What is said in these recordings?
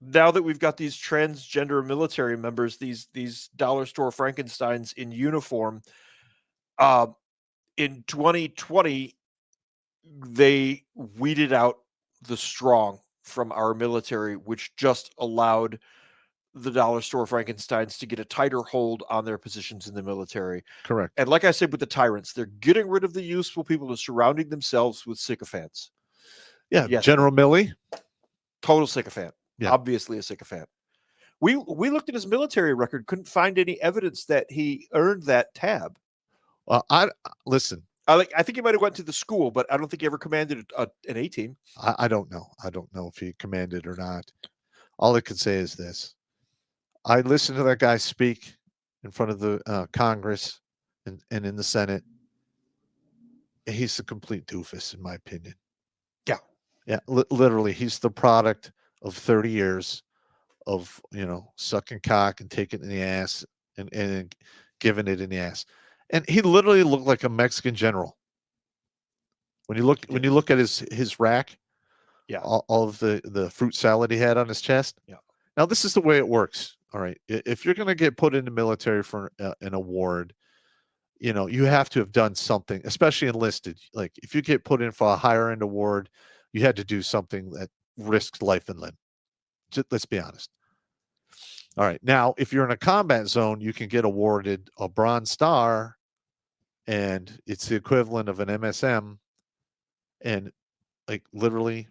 now that we've got these transgender military members, these dollar store Frankensteins in uniform, uh, in 2020 they weeded out the strong from our military, which just allowed the dollar store Frankensteins to get a tighter hold on their positions in the military. Correct. And like I said with the tyrants, they're getting rid of the useful people and surrounding themselves with sycophants. Yeah, Yes, General Milley. total sycophant. Yeah. Obviously a sycophant. We looked at his military record, couldn't find any evidence that he earned that tab. I listen. I think he might have went to the school, but I don't think he ever commanded an A team. I don't know. I don't know if he commanded or not. All I can say is this: I listened to that guy speak in front of the Congress and in the Senate. He's a complete doofus, in my opinion. Yeah, yeah. Literally, he's the product of 30 years of sucking cock and taking it in the ass and giving it in the ass. And he literally looked like a Mexican general. When you look at his rack, yeah, all of the fruit salad he had on his chest. yeah. Now this is the way it works. All right, if you're going to get put in the military for an award, you have to have done something, especially enlisted. Like if you get put in for a higher end award, you had to do something that risks life and limb. Let's be honest. All right. Now, if you're in a combat zone, you can get awarded a Bronze Star, and it's the equivalent of an MSM. And like literally,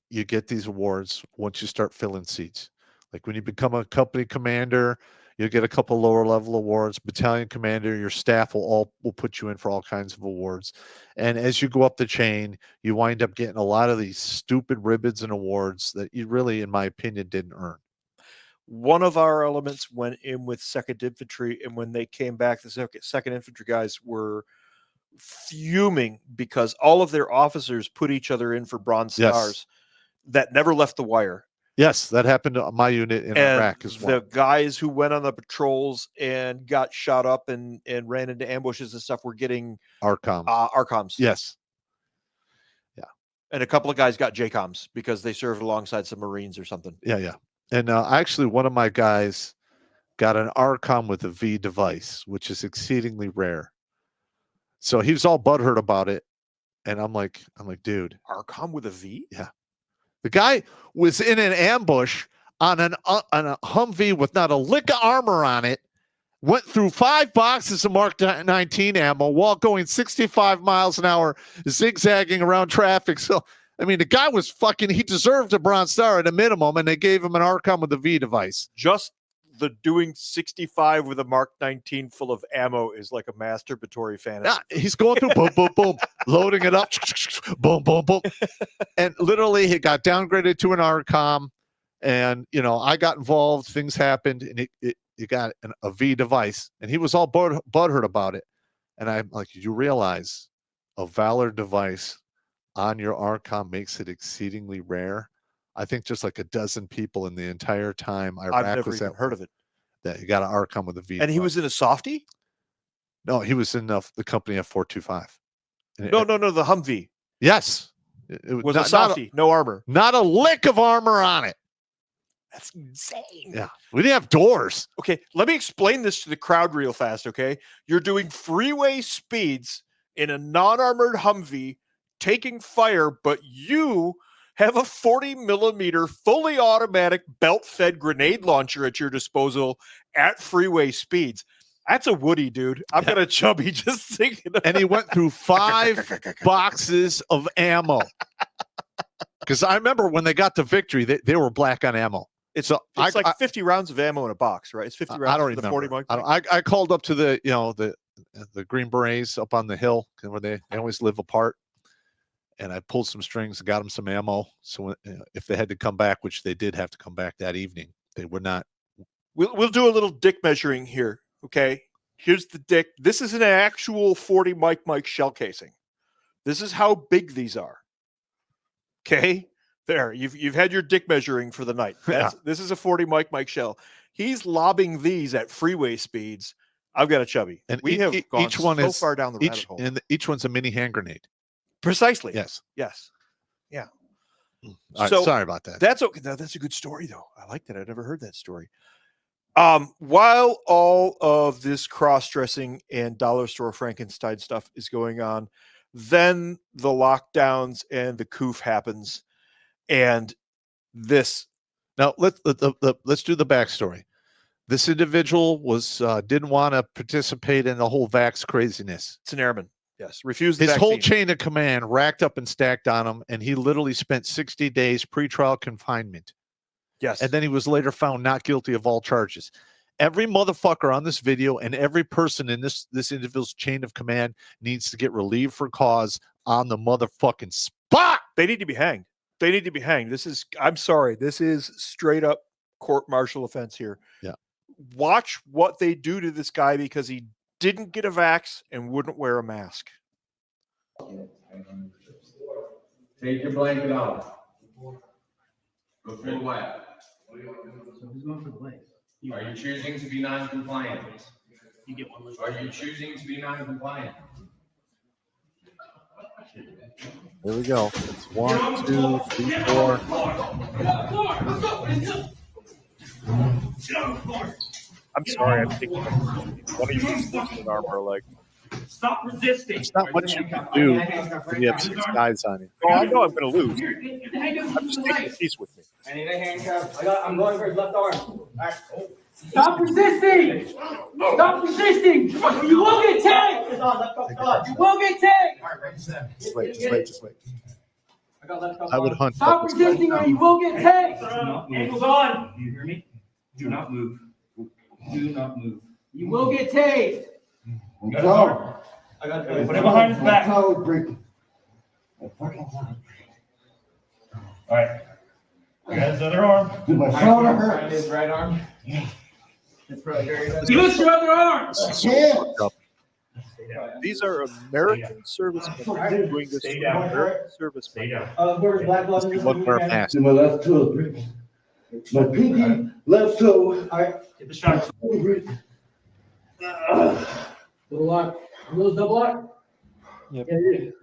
you get these awards once you start filling seats. Like when you become a company commander, you'll get a couple lower level awards. Battalion commander, your staff will put you in for all kinds of awards. And as you go up the chain, you wind up getting a lot of these stupid ribbons and awards that you really, in my opinion, didn't earn. One of our elements went in with 2nd Infantry, and when they came back, the 2nd Infantry guys were fuming because all of their officers put each other in for Bronze Stars that never left the wire. Yes, that happened to my unit in Iraq as well. The guys who went on the patrols and got shot up and ran into ambushes and stuff were getting ARCOMs. ARCOMs. Yes. Yeah. And a couple of guys got JCOMs because they served alongside some Marines or something. Yeah, yeah. And actually, one of my guys got an ARCOM with a V device, which is exceedingly rare. So he was all butthurt about it, and I'm like, dude, ARCOM with a V? Yeah. The guy was in an ambush on a Humvee with not a lick of armor on it. Went through 5 boxes of Mark 19 ammo while going 65 miles an hour, zigzagging around traffic. So. I mean, the guy was he deserved a Bronze Star at a minimum, and they gave him an ARCOM with a V device. Just the doing 65 with a Mark 19 full of ammo is like a masturbatory fantasy. Yeah, he's going through boom, boom, boom, loading it up, boom, boom, boom. And literally, he got downgraded to an ARCOM, and, I got involved. Things happened, and he got a V device, and he was all butthurt about it. And I'm like, you realize a Valor device on your ARCOM makes it exceedingly rare. I think just like a dozen people in the entire time Iraq I've never was even heard of it. That he got an ARCOM with a V. And he was in a softie? No, he was in the company F425. No, the Humvee. Yes. It was a softie, no armor. Not a lick of armor on it. That's insane. Yeah. We didn't have doors. Okay, let me explain this to the crowd real fast, okay? You're doing freeway speeds in a non-armored Humvee, taking fire, but you have a 40 millimeter fully automatic belt-fed grenade launcher at your disposal at freeway speeds. That's a Woody, dude. I've got a chubby just thinking about it. And he went through 5 boxes of ammo. Because I remember when they got to victory, they were black on ammo. It's like 50 rounds of ammo in a box, right? It's 50 rounds. I don't remember. 40 mark. I called up to the the Green Berets up on the hill where they always live apart. And I pulled some strings and got them some ammo. So if they had to come back, which they did have to come back that evening, they would not. We'll do a little dick measuring here. Okay. Here's the dick. This is an actual 40 Mike shell casing. This is how big these are. Okay. There. You've had your dick measuring for the night. This is a 40 Mike shell. He's lobbing these at freeway speeds. I've got a chubby. And we have gone each one so is, far down the rabbit hole. And each one's a mini hand grenade. Precisely. Yes. Yes. Yeah. All right, So sorry about that. that's okay. That's a good story, though. I like that. I never heard that story. While all of this cross-dressing and dollar store Frankenstein stuff is going on, then the lockdowns and the coof happens, and this. Now let's do the backstory. This individual was didn't want to participate in the whole vax craziness. It's an airman. Yes, refused the His vaccine. whole chain of command racked up and stacked on him, and he literally spent 60 days pretrial confinement. Yes, And then he was later found not guilty of all charges. Every motherfucker on this video and every person in this individual's chain of command needs to get relieved for cause on the motherfucking spot. they need to be hanged. They need to be hanged. I'm sorry. This is straight up court-martial offense here. Yeah. Watch what they do to this guy because he didn't get a vax and wouldn't wear a mask. Take your blanket off. Go through the wet. So who's going for the legs? Are you choosing to be non-compliant? You get one leg. Are you choosing to be non-compliant? Here we go. It's 1, 2, 3, 4. I'm sorry. I'm thinking one of you is losing an arm or a leg. Stop resisting. There's not much you can do when you have 6 guys on you. Oh, I know I'm going to lose. I'm I'm just taking a piece with me. I need a handcuff. I'm going for his left arm. All right. Stop resisting! Stop resisting! You will get tagged! You will get tagged! All right, right, set. Just wait. I got left cuff I would on. hunt. Stop resisting or you will get tagged! Ankles on. Do you hear me? Do not move. Do not move. You will get tased! Go. I got Put it behind his back. All right. You got his other arm. My shoulder hurts. His right arm. You lift your other arm! These are American servicemen doing this Stay to down. American servicemen. Stay down. Where's black gloves? Look for a mask. My left toe. My pinky, left toe. Get the shot. Double lock. Are those double lock? Yep.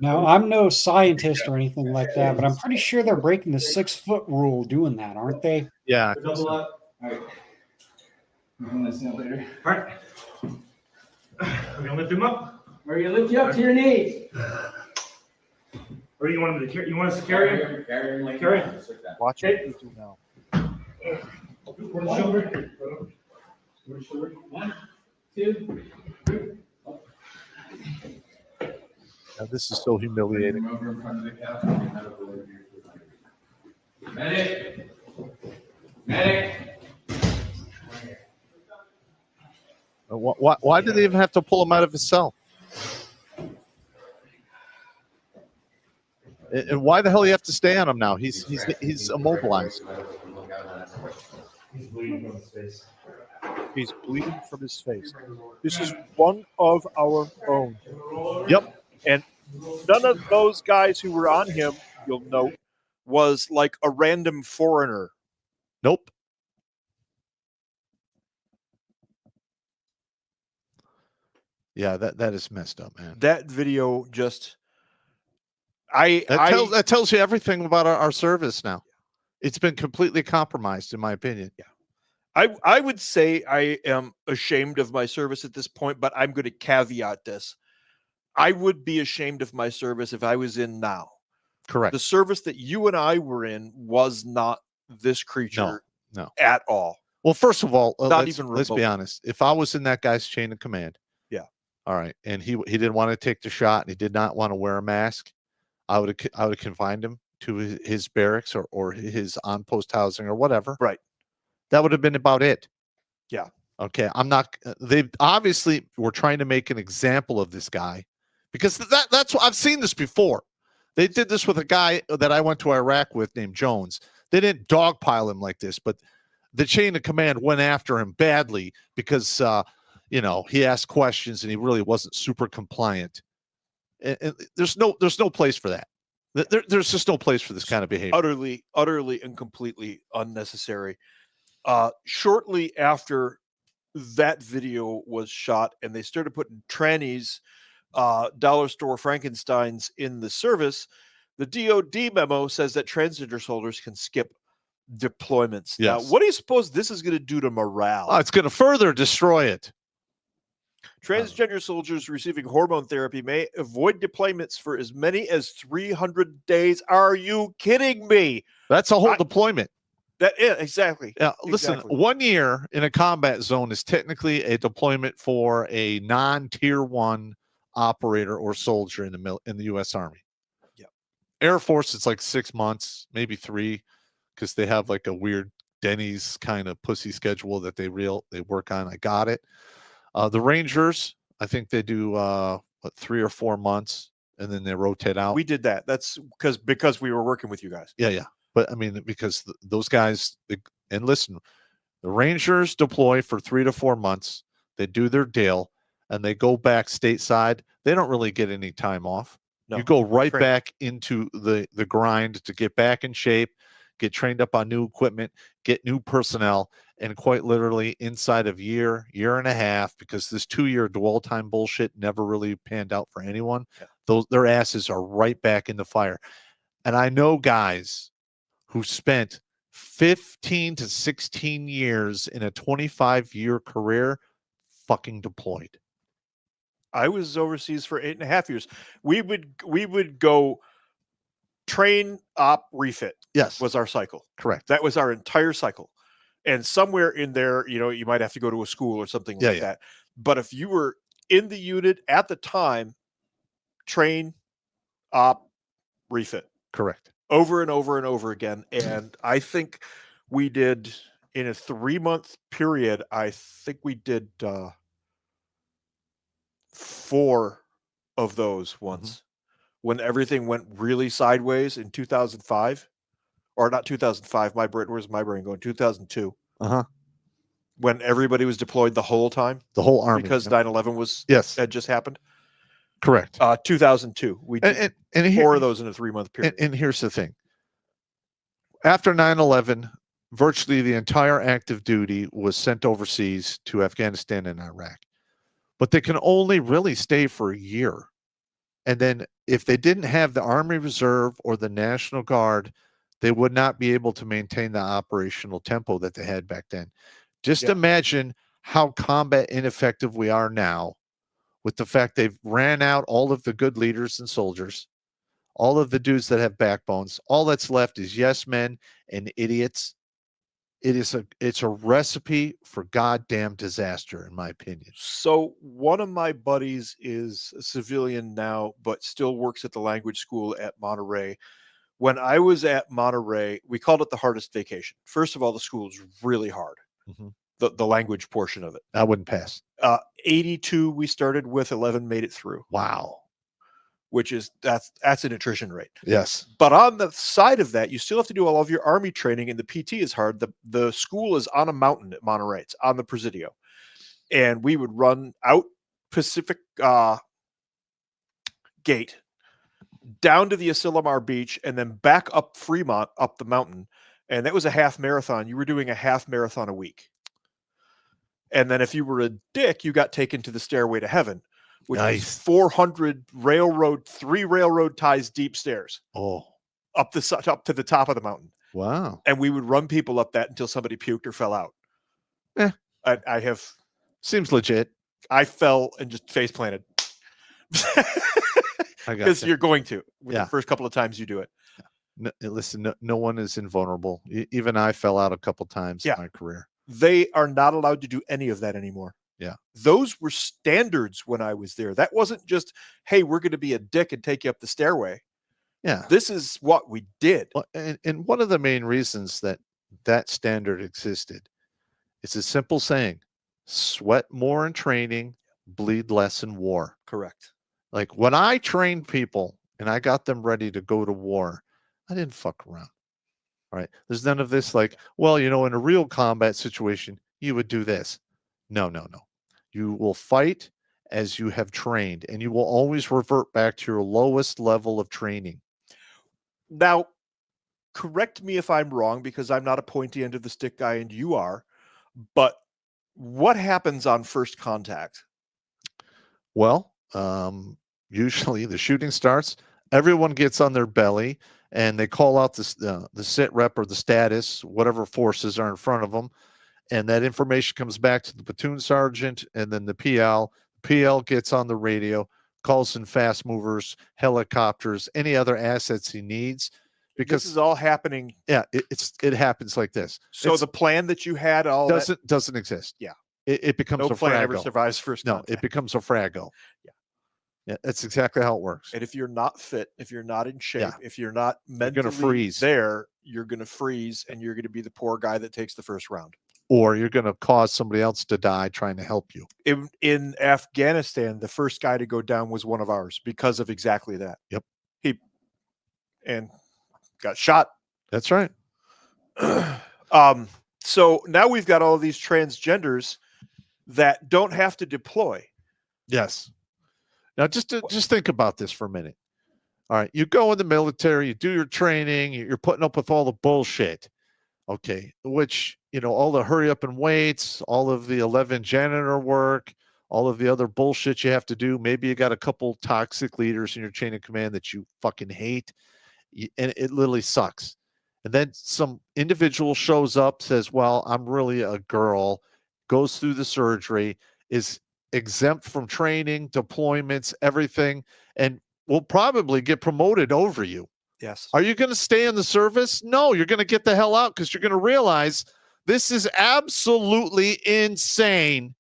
Now, I'm no scientist or anything like that, but I'm pretty sure they're breaking the 6-foot rule doing that, aren't they? Yeah. Double lock. All right. I'm gonna see you later. All right. We're gonna lift him up. We're gonna lift you up to your knees. Or do you want him to carry? You want us to carry him? Carry him like Carry. that, just like that. Watch what you do now. Over the shoulder. Over the shoulder. 1, 2, 3. Now, this is so humiliating. Over in front of the couch. Medical review. Medic. Medic. Why did they even have to pull him out of his cell? And why the hell do you have to stay on him now? He's immobilized. He's bleeding from his face. He's bleeding from his face. This is one of our own. Yep. And none of those guys who were on him, you'll note, was like a random foreigner. Nope. Yeah, that is messed up, man. That video just That tells you everything about our service now. It's been completely compromised, in my opinion. Yeah. I would say I am ashamed of my service at this point, but I'm going to caveat this. I would be ashamed of my service if I was in now. Correct. The service that you and I were in was not this creature No. at all. Well, first of all, Not let's even be remotely. honest. If I was in that guy's chain of command, Yeah. all right, and he didn't want to take the shot and he did not want to wear a mask, I would have confined him to his barracks or his on post housing or whatever. Right. That would have been about it. Yeah. Okay. I'm not. They obviously were trying to make an example of this guy because that's what I've seen this before. They did this with a guy that I went to Iraq with named Jones. They didn't dogpile him like this, but the chain of command went after him badly because he asked questions and he really wasn't super compliant. And there's no place for that. There's just no place for this kind of behavior. Utterly and completely unnecessary. Shortly after that video was shot and they started putting trannies, dollar store Frankensteins in the service, The DoD memo says that transgender soldiers can skip deployments. Now, Yes. what do you suppose this is going to do to morale? Oh, it's going to further destroy it. Transgender soldiers receiving hormone therapy may avoid deployments for as many as 300 days. Are you kidding me? That's a whole deployment. Exactly. Yeah, listen, Exactly. 1 year in a combat zone is technically a deployment for a non-tier 1 operator or soldier in the U.S. Army. Yeah. Air Force, it's like 6 months, maybe 3, because they have like a weird Denny's kind of pussy schedule that they work on. I got it. The Rangers, I think they do 3 or 4 months, and then they rotate out. We did that. That's because we were working with you guys. Yeah. But I mean, because those guys, and listen, the Rangers deploy for 3 to 4 months. They do their deal, and they go back stateside. They don't really get any time off. No, you go right training. back into the grind to get back in shape, get trained up on new equipment, get new personnel, and quite literally inside of year and a half, because this 2-year dwell time bullshit never really panned out for anyone. Yeah. Their asses are right back in the fire. And I know guys who spent 15 to 16 years in a 25-year career fucking deployed. I was overseas for 8.5 years. We would go train, op, refit. Yes. Was our cycle. Correct. That was our entire cycle. And somewhere in there, you might have to go to a school or something like that. But if you were in the unit at the time, train, op, refit. Correct. Over and over and over again. And I think we did, in a 3-month period, I think we did 4 of those once, when everything went really sideways in 2005. Or not 2005. Where's my brain going? 2002. When everybody was deployed the whole time. The whole army. Because 9/11 had just happened. Correct. 2002. We did and 4 of those in a 3-month period. And here's the thing. After 9/11, virtually the entire active duty was sent overseas to Afghanistan and Iraq. But they can only really stay for a year. And then if they didn't have the Army Reserve or the National Guard, they would not be able to maintain the operational tempo that they had back then. Just imagine how combat ineffective we are now, with the fact they've ran out all of the good leaders and soldiers, all of the dudes that have backbones. All that's left is yes men and idiots. It's a recipe for goddamn disaster, in my opinion. So one of my buddies is a civilian now, but still works at the language school at Monterey. When I was at Monterey, we called it the hardest vacation. First of all, the school is really hard. The language portion of it. I wouldn't pass. 82 we started with, 11 made it through. Wow. Which is that's an attrition rate. Yes. But on the side of that, you still have to do all of your Army training, and the PT is hard. The school is on a mountain at Monterey. It's on the Presidio. And we would run out Pacific Gate down to the Asilomar Beach and then back up Fremont up the mountain. And that was a half marathon. You were doing a half marathon a week. And then if you were a dick, you got taken to the Stairway to Heaven, which is 400 3 railroad ties deep stairs. Oh, up to the top of the mountain. Wow. And we would run people up that until somebody puked or fell out. I have. Seems legit. I fell and just face planted. Because you're going to. The first couple of times you do it. No, listen, no one is invulnerable. Even I fell out a couple times in my career. They are not allowed to do any of that anymore. Yeah. Those were standards when I was there. That wasn't just, hey, we're going to be a dick and take you up the stairway. Yeah. This is what we did. Well, and one of the main reasons that standard existed, it's a simple saying: sweat more in training, bleed less in war. Correct. Like when I trained people and I got them ready to go to war, I didn't fuck around. All right. There's none of this like, well, in a real combat situation, you would do this. No. You will fight as you have trained, and you will always revert back to your lowest level of training. Now, correct me if I'm wrong, because I'm not a pointy end of the stick guy and you are, but what happens on first contact? Well, usually the shooting starts, Everyone gets on their belly and they call out the sit rep or the status, whatever forces are in front of them. And that information comes back to the platoon sergeant and then the PL. PL gets on the radio, calls in fast movers, helicopters, any other assets he needs. Because this is all happening. Yeah, it happens like this. So the plan that you had doesn't exist. Yeah. It becomes no a plan ever Frago. survives first No, contact. it becomes a Frago. Yeah. Yeah, that's exactly how it works. And if you're not fit, if you're not in shape, Yeah. if you're not mentally gonna freeze. there, you're going to freeze and you're going to be the poor guy that takes the first round. Or you're going to cause somebody else to die trying to help you. In Afghanistan, the first guy to go down was one of ours because of exactly that. Yep. He got shot. That's right. So now we've got all these transgenders that don't have to deploy. Yes. Now just think about this for a minute. All right, you go in the military, you do your training, you're putting up with all the bullshit. Okay, which, all the hurry up and waits, all of the 11 janitor work, all of the other bullshit you have to do. Maybe you got a couple toxic leaders in your chain of command that you fucking hate, and it literally sucks. And then some individual shows up, says, well, I'm really a girl, goes through the surgery, is exempt from training, deployments, everything, and will probably get promoted over you. Yes. Are you going to stay in the service? No, you're going to get the hell out because you're going to realize this is absolutely insane.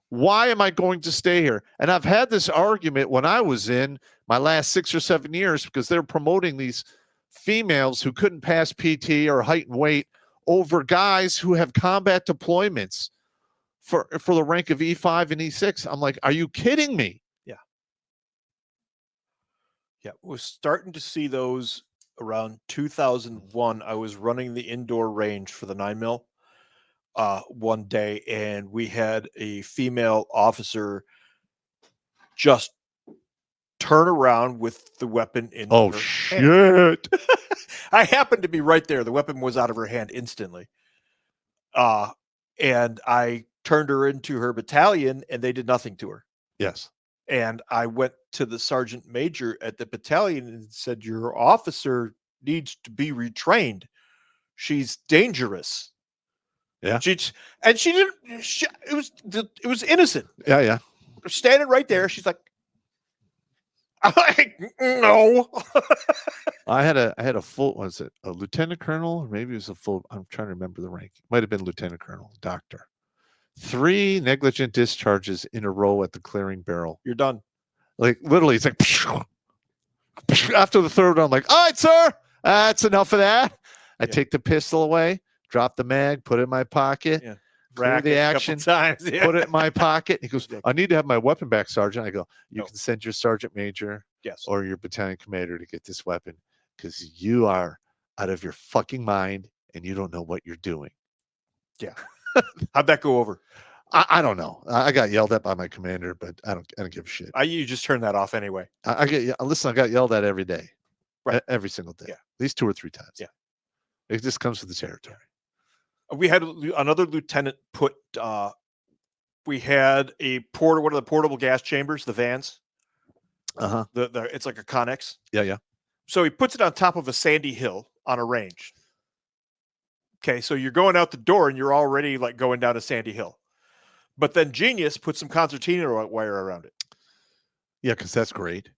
Why am I going to stay here? And I've had this argument when I was in my last 6 or 7 years because they're promoting these females who couldn't pass PT or height and weight over guys who have combat deployments for the rank of E5 and E6. I'm like, are you kidding me? Yeah, we're starting to see those around 2001. I was running the indoor range for the 9mm one day, and we had a female officer just turn around with the weapon in Oh, her shit. hand. I happened to be right there. The weapon was out of her hand instantly. And I turned her into her battalion, and they did nothing to her. Yes. And I went to the sergeant major at the battalion and said, your officer needs to be retrained. She's dangerous. Yeah. She didn't, it was innocent. Yeah, yeah. Standing right there. She's like, no. I had a full, was it a lieutenant colonel? Or maybe it was a full, I'm trying to remember the rank. Might have been lieutenant colonel, doctor. 3 negligent discharges in a row at the clearing barrel. You're done. Like literally, it's like after the third one, I'm like, all right, sir, that's enough of that. I take the pistol away, drop the mag, put it in my pocket, clear Rack the it a couple action, times. Yeah. put it in my pocket. He goes, I need to have my weapon back, Sergeant. I go, you can send your sergeant major or your battalion commander to get this weapon because you are out of your fucking mind and you don't know what you're doing. Yeah. How'd that go over? I don't know. I got yelled at by my commander, but I don't give a shit. You just turn that off anyway. I got yelled at every day, right? Every single day, yeah, at least 2 or 3 times. Yeah, it just comes with the territory. We had another lieutenant put. We had one of the portable gas chambers, the vans. It's like a Connex. Yeah, yeah. So he puts it on top of a sandy hill on a range. Okay, so you're going out the door and you're already like going down a sandy hill. But then Genius put some concertina wire around it. Yeah, because that's great.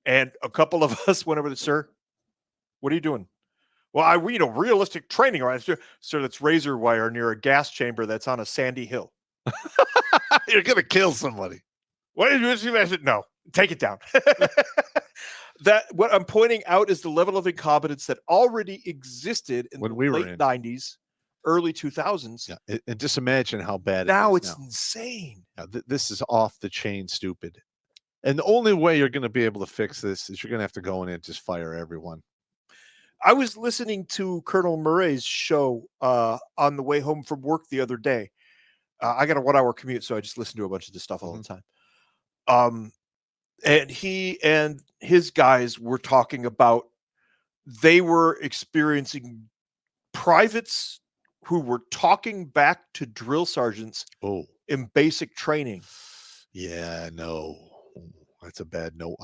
And a couple of us went over to, sir, what are you doing? Well, realistic training, right? Sir, that's razor wire near a gas chamber that's on a sandy hill. You're going to kill somebody. What did you do? I said, no, take it down. What I'm pointing out is the level of incompetence that already existed in the late 90s. Early 2000s. Yeah, and just imagine how bad now it is. It's insane. Now, this is off the chain stupid. And the only way you're going to be able to fix this is you're going to have to go in and just fire everyone. I was listening to Colonel Murray's show on the way home from work the other day. I got a 1-hour commute, so I just listen to a bunch of this stuff all the time. And he and his guys were talking about they were experiencing privates who were talking back to drill sergeants in basic training. Yeah, no. That's a bad no.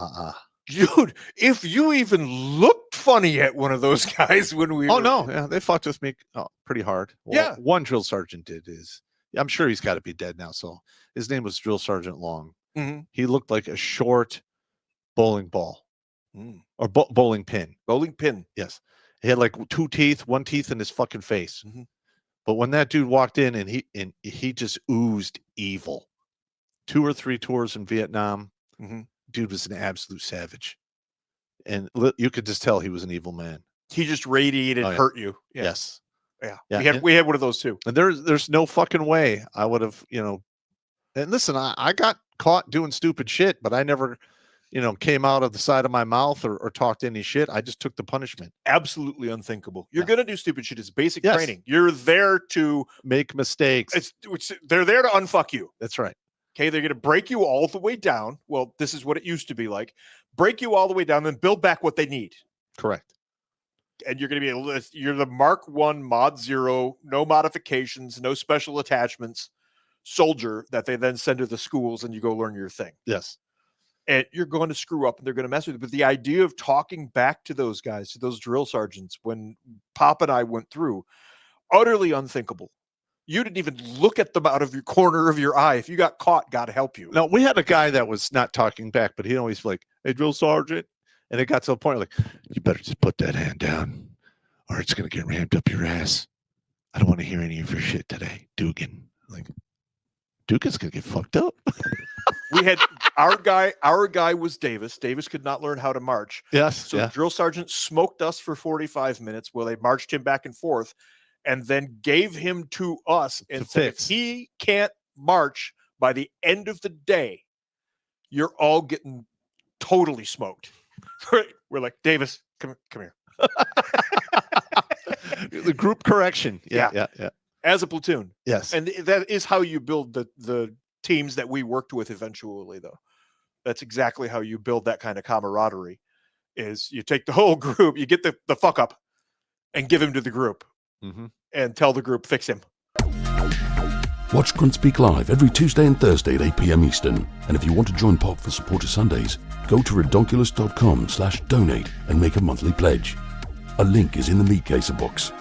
Dude, if you even looked funny at one of those guys when we Oh were, no, yeah, they fucked with me pretty hard. Well, Yeah. one drill sergeant did. I'm sure he's got to be dead now. So his name was Drill Sergeant Long. Mhm. He looked like a short bowling ball or bowling pin. bowling pin. Yes, he had like two teeth, one teeth in his fucking face. Mhm. But when that dude walked in and he just oozed evil. 2 or 3 tours in Vietnam. Mhm. Dude was an absolute savage, and you could just tell he was an evil man. He just radiated Oh, yeah. hurt you. Yeah. Yes, Yeah. Yeah, We had one of those too. and there's no fucking way I would have, And listen, I got caught doing stupid shit, but I never, came out of the side of my mouth or talked any shit. I just took the punishment. Absolutely unthinkable. You're Yeah. going to do stupid shit. It's basic Yes. training. You're there to Make mistakes. they're there to unfuck you. That's right. Okay, they're going to break you all the way down. Well, this is what it used to be like. Break you all the way down, then build back what they need. Correct. And you're going to be you're the Mark 1 Mod 0, no modifications, no special attachments soldier that they then send to the schools and you go learn your thing. Yes. And you're going to screw up and they're going to mess with you. But the idea of talking back to those guys, to those drill sergeants, when Pop and I went through, utterly unthinkable. You didn't even look at them out of your corner of your eye. If you got caught, God help you. No, we had a guy that was not talking back, but he'd always be like, "Hey, drill sergeant," and it got to a point like, "You better just put that hand down, or it's gonna get rammed up your ass. I don't want to hear any of your shit today, Dugan." Like, Dugan's gonna get fucked up. We had our guy was Davis. Davis could not learn how to march. Yes. So Yeah. the drill sergeant smoked us for 45 minutes while they marched him back and forth and then gave him to us and To said, if fix. he can't march by the end of the day, you're all getting totally smoked. We're like, Davis, come here. The group correction. Yeah. As a platoon. Yes. And that is how you build the teams that we worked with eventually, though. That's exactly how you build that kind of camaraderie. Is you take the whole group, you get the fuck up, and give him to the group, and tell the group fix him. Watch Grunt Speak live every Tuesday and Thursday at 8 p.m. Eastern. And if you want to join Pop for Supporter Sundays, go to redonkulous.com/donate and make a monthly pledge. A link is in the meat caser box.